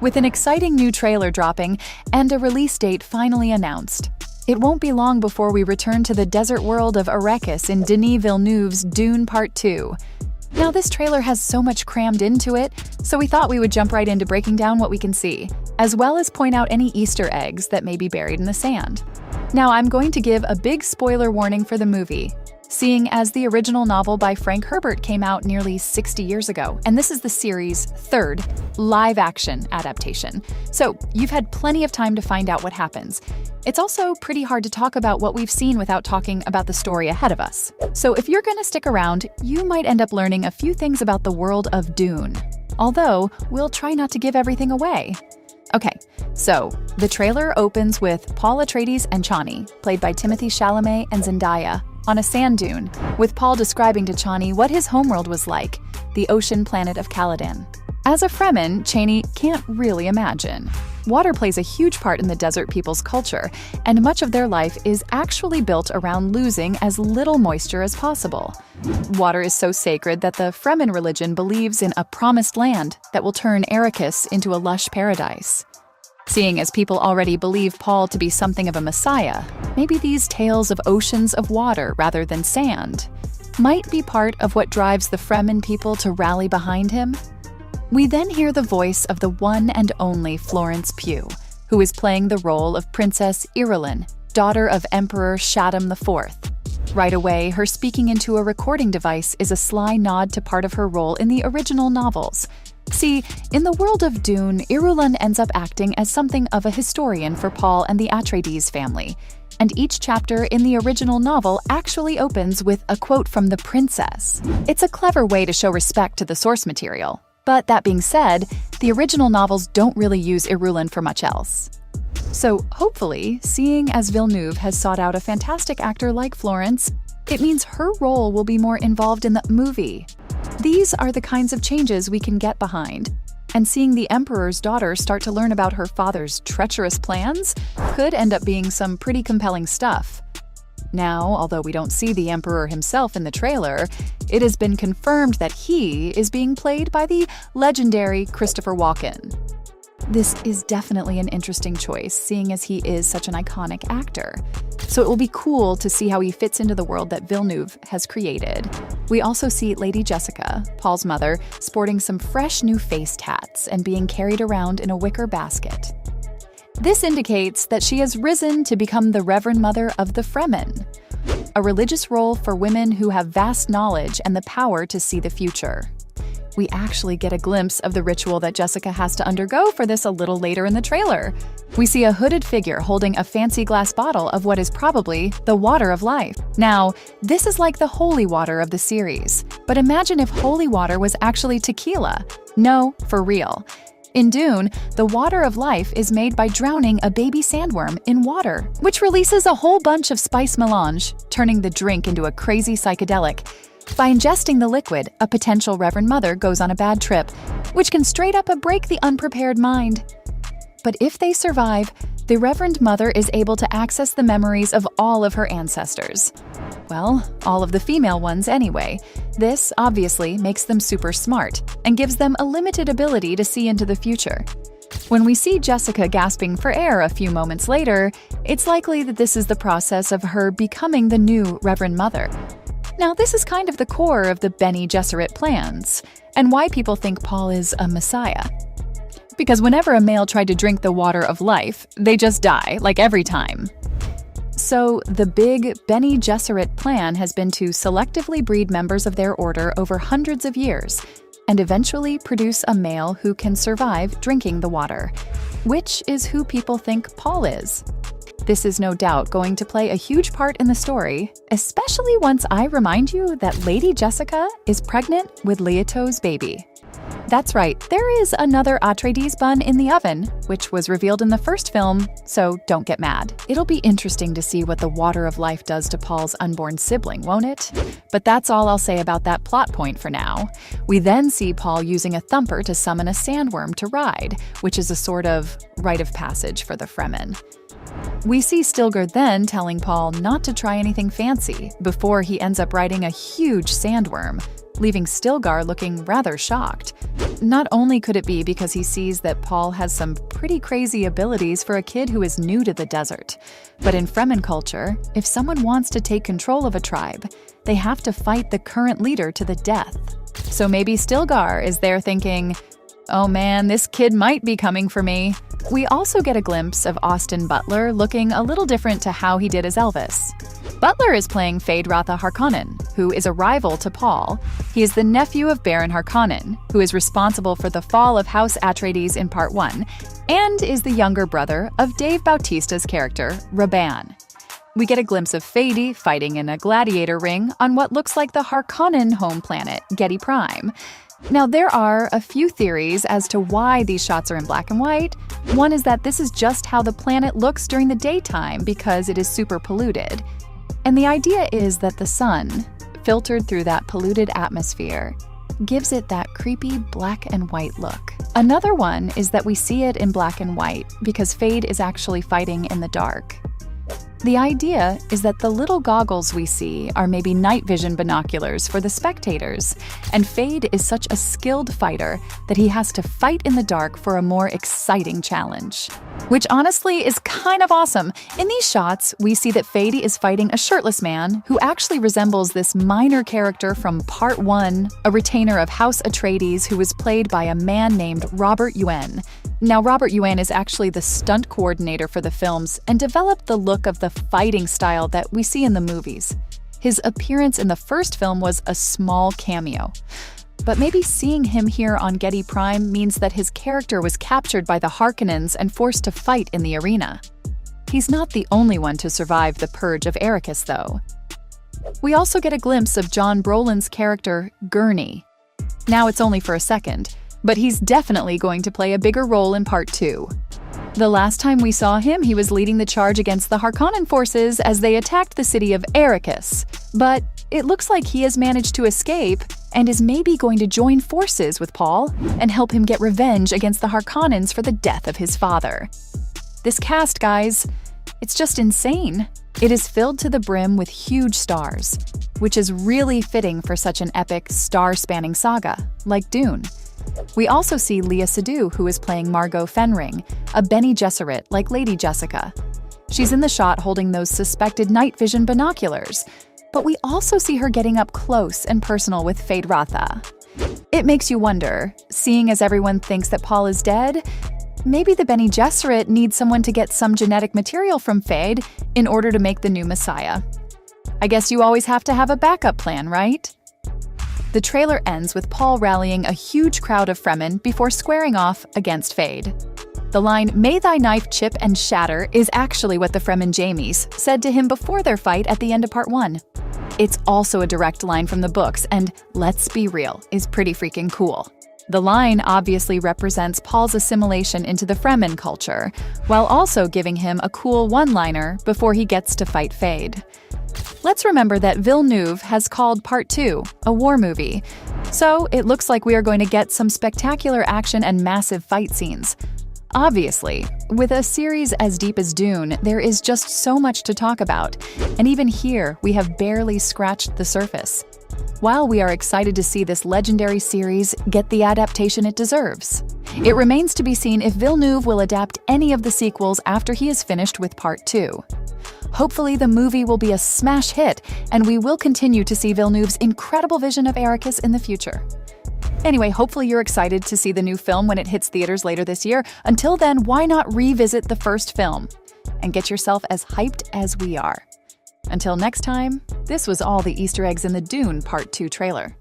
with an exciting new trailer dropping and a release date finally announced. It won't be long before we return to the desert world of Arrakis in Denis Villeneuve's Dune Part 2. Now, this trailer has so much crammed into it, so we thought we would jump right into breaking down what we can see, as well as point out any Easter eggs that may be buried in the sand. Now, I'm going to give a big spoiler warning for the movie, seeing as the original novel by Frank Herbert came out nearly 60 years ago, and this is the series' third live-action adaptation. So you've had plenty of time to find out what happens. It's also pretty hard to talk about what we've seen without talking about the story ahead of us. So if you're gonna stick around, you might end up learning a few things about the world of Dune. Although, we'll try not to give everything away. Okay, so the trailer opens with Paul Atreides and Chani, played by Timothée Chalamet and Zendaya, on a sand dune, with Paul describing to Chani what his homeworld was like, the ocean planet of Caladan. As a Fremen, Chani can't really imagine. Water plays a huge part in the desert people's culture, and much of their life is actually built around losing as little moisture as possible. Water is so sacred that the Fremen religion believes in a promised land that will turn Arrakis into a lush paradise. Seeing as people already believe Paul to be something of a messiah, maybe these tales of oceans of water rather than sand might be part of what drives the Fremen people to rally behind him. We then hear the voice of the one and only Florence Pugh, who is playing the role of Princess Irulan, daughter of Emperor Shaddam IV. Right away, her speaking into a recording device is a sly nod to part of her role in the original novels. See, in the world of Dune, Irulan ends up acting as something of a historian for Paul and the Atreides family, and each chapter in the original novel actually opens with a quote from the princess. It's a clever way to show respect to the source material. But that being said, the original novels don't really use Irulan for much else. So hopefully, seeing as Villeneuve has sought out a fantastic actor like Florence, it means her role will be more involved in the movie. These are the kinds of changes we can get behind, and seeing the Emperor's daughter start to learn about her father's treacherous plans could end up being some pretty compelling stuff. Now, although we don't see the Emperor himself in the trailer, it has been confirmed that he is being played by the legendary Christopher Walken. This is definitely an interesting choice, seeing as he is such an iconic actor. So it will be cool to see how he fits into the world that Villeneuve has created. We also see Lady Jessica, Paul's mother, sporting some fresh new face tats and being carried around in a wicker basket. This indicates that she has risen to become the Reverend Mother of the Fremen, a religious role for women who have vast knowledge and the power to see the future. We actually get a glimpse of the ritual that Jessica has to undergo for this a little later in the trailer. We see a hooded figure holding a fancy glass bottle of what is probably the water of life. Now, this is like the holy water of the series, but imagine if holy water was actually tequila. No, for real. In Dune, the water of life is made by drowning a baby sandworm in water, which releases a whole bunch of spice melange, turning the drink into a crazy psychedelic. By ingesting the liquid, a potential Reverend Mother goes on a bad trip, which can straight up break the unprepared mind. But if they survive, the Reverend Mother is able to access the memories of all of her ancestors. Well, all of the female ones anyway. This obviously makes them super smart and gives them a limited ability to see into the future. When we see Jessica gasping for air a few moments later, it's likely that this is the process of her becoming the new Reverend Mother. Now, this is kind of the core of the Bene Gesserit plans, and why people think Paul is a messiah. Because whenever a male tried to drink the water of life, they just die, like every time. So, the big Bene Gesserit plan has been to selectively breed members of their order over hundreds of years, and eventually produce a male who can survive drinking the water, which is who people think Paul is. This is no doubt going to play a huge part in the story, especially once I remind you that Lady Jessica is pregnant with Leoto's baby. That's right, there is another Atreides bun in the oven, which was revealed in the first film, so don't get mad. It'll be interesting to see what the water of life does to Paul's unborn sibling, won't it? But that's all I'll say about that plot point for now. We then see Paul using a thumper to summon a sandworm to ride, which is a sort of rite of passage for the Fremen. We see Stilgar then telling Paul not to try anything fancy before he ends up riding a huge sandworm, leaving Stilgar looking rather shocked. Not only could it be because he sees that Paul has some pretty crazy abilities for a kid who is new to the desert, but in Fremen culture, if someone wants to take control of a tribe, they have to fight the current leader to the death. So maybe Stilgar is there thinking, "Oh man, this kid might be coming for me." We also get a glimpse of Austin Butler looking a little different to how he did as Elvis. Butler is playing Feyd-Rautha Harkonnen, who is a rival to Paul. He is the nephew of Baron Harkonnen, who is responsible for the fall of House Atreides in Part 1, and is the younger brother of Dave Bautista's character, Raban. We get a glimpse of Feyd fighting in a gladiator ring on what looks like the Harkonnen home planet, Gedi Prime. Now, there are a few theories as to why these shots are in black and white. One is that this is just how the planet looks during the daytime because it is super polluted. And the idea is that the sun, filtered through that polluted atmosphere, gives it that creepy black and white look. Another one is that we see it in black and white because Feyd is actually fighting in the dark. The idea is that the little goggles we see are maybe night vision binoculars for the spectators, and Feyd is such a skilled fighter that he has to fight in the dark for a more exciting challenge. Which honestly is kind of awesome. In these shots, we see that Feyd is fighting a shirtless man who actually resembles this minor character from Part 1, a retainer of House Atreides who was played by a man named Robert Yuen. Now, Robert Yuen is actually the stunt coordinator for the films and developed the look of the fighting style that we see in the movies. His appearance in the first film was a small cameo. But maybe seeing him here on Gedi Prime means that his character was captured by the Harkonnens and forced to fight in the arena. He's not the only one to survive the purge of Arrakis, though. We also get a glimpse of John Brolin's character, Gurney. Now, it's only for a second, but he's definitely going to play a bigger role in Part 2. The last time we saw him, he was leading the charge against the Harkonnen forces as they attacked the city of Arrakis. But it looks like he has managed to escape and is maybe going to join forces with Paul and help him get revenge against the Harkonnens for the death of his father. This cast, guys, it's just insane. It is filled to the brim with huge stars, which is really fitting for such an epic, star-spanning saga like Dune. We also see Lea Seydoux, who is playing Margot Fenring, a Bene Gesserit like Lady Jessica. She's in the shot holding those suspected night vision binoculars, but we also see her getting up close and personal with Feyd-Rautha. It makes you wonder, seeing as everyone thinks that Paul is dead, maybe the Bene Gesserit need someone to get some genetic material from Feyd in order to make the new Messiah. I guess you always have to have a backup plan, right? The trailer ends with Paul rallying a huge crowd of Fremen before squaring off against Feyd. The line, "May thy knife chip and shatter," is actually what the Fremen Jamies said to him before their fight at the end of Part 1. It's also a direct line from the books, and let's be real, is pretty freaking cool. The line obviously represents Paul's assimilation into the Fremen culture, while also giving him a cool one-liner before he gets to fight Feyd. Let's remember that Villeneuve has called Part 2 a war movie, so it looks like we are going to get some spectacular action and massive fight scenes. Obviously, with a series as deep as Dune, there is just so much to talk about, and even here, we have barely scratched the surface. While we are excited to see this legendary series get the adaptation it deserves, it remains to be seen if Villeneuve will adapt any of the sequels after he is finished with Part 2. Hopefully, the movie will be a smash hit, and we will continue to see Villeneuve's incredible vision of Arrakis in the future. Anyway, hopefully you're excited to see the new film when it hits theaters later this year. Until then, why not revisit the first film and get yourself as hyped as we are? Until next time, this was all the Easter eggs in the Dune Part 2 trailer.